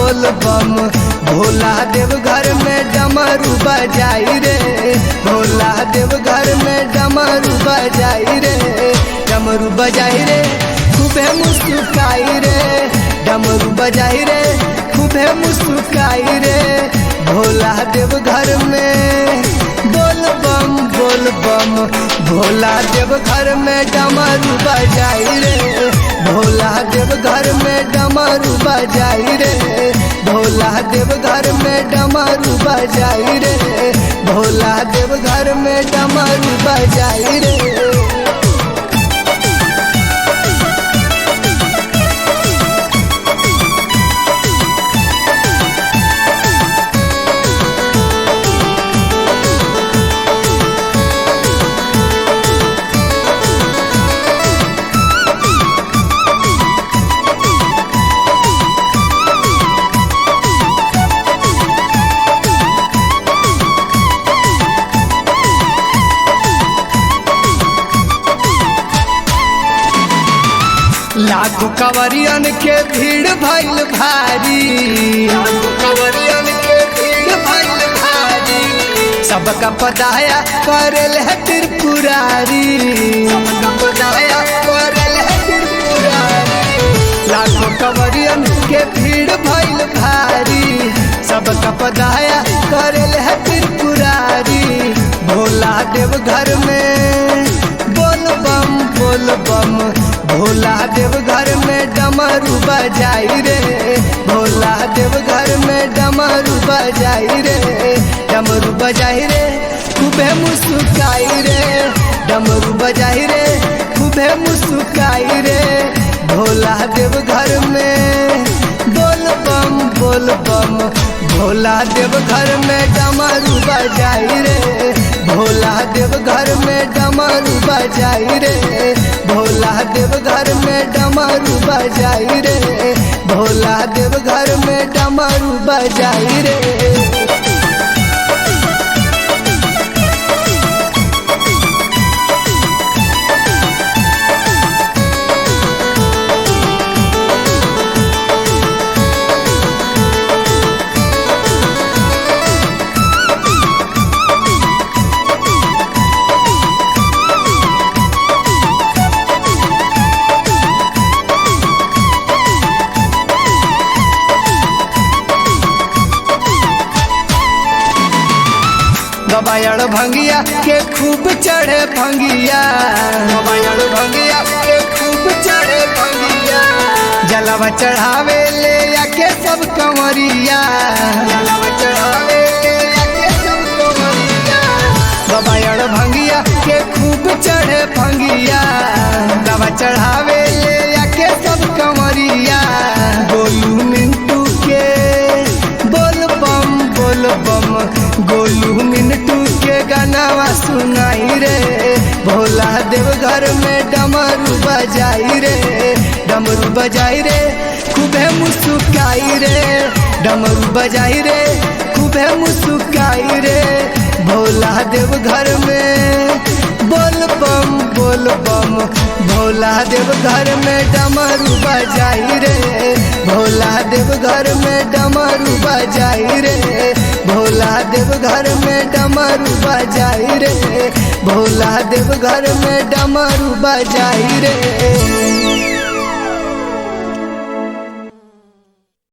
बोल बम। भोला देव घर में डमरू बजाई रे, भोला देव घर में डमरू बजाई रे, डमरू बजाई रे खूबे मुस्कुराई रे, डमरू बजाई रे खूबे मुस्कुराई रे। भोला देव घर में बोल बम बोल बम, भोला देव घर में डमरू बजाई रे, भोला देव घर में डमरू बजाई रे, भोला देव घर में डमरू बजाई रे, भोला देव घर में डमरू बजाई रे। लाखों कंवरियन के भीड़ भइल भारी, लाखों कंवरियन के भीड़ भइल भारी, सबका पदाया करल है त्रिपुरारी, सबका पदाया करल है त्रिपुरारी। लाखों कंवरियन के भीड़ भइल भारी, सबका पदाया करल है त्रिपुरारी। भोला देव घर में बोल बम बोल बम, भोला देव घर में डमरू बजाई रे, भोला देव घर में डमरू बजाई रे, डमरू बजाई रे खूबे मुस्कुराई रे, डमरू बजाई रे खूबे मुस्कुराई रे। भोला देव घर में बोल बम बोल बम, भोला देव घर में डमरू बजाई रे, भोला देव घर में डमरू बजाई रे, भोला देव घर में डमरू बजाई रे, भोला देव घर में डमरू बजाई रे। गबायड़ भंगिया के खूब चढ़े भंगिया, गबायड़ भंगिया के खूब चढ़े भंगिया, जलवा चढ़ावे ले आके सब कंवरिया, जलवा चढ़ावे ले आके सब कंवरिया। गबायड़ भंगिया के खूब चढ़े भंगिया, जलवा चढ़ावे ले आके सब कंवरिया। गोलू मिंटू के बोल बम बोल बम, गोलू मिंटू के गानावा सुनाई रे, भोला देव घर में डमरू बजाई रे, डमरू बजाई रे खूबे मुस्कुराई रे, डमरू बजाई रे खूबे मुस्कुराई रे। भोला देव घर में बोल बम बोल बम, भोला देव घर में डमरू बजाई रे, भोला देव घर में डमरू बजाई रे, भोला देव घर में डमरू बजाई रे, भोला देव घर में डमरू बजाई रे।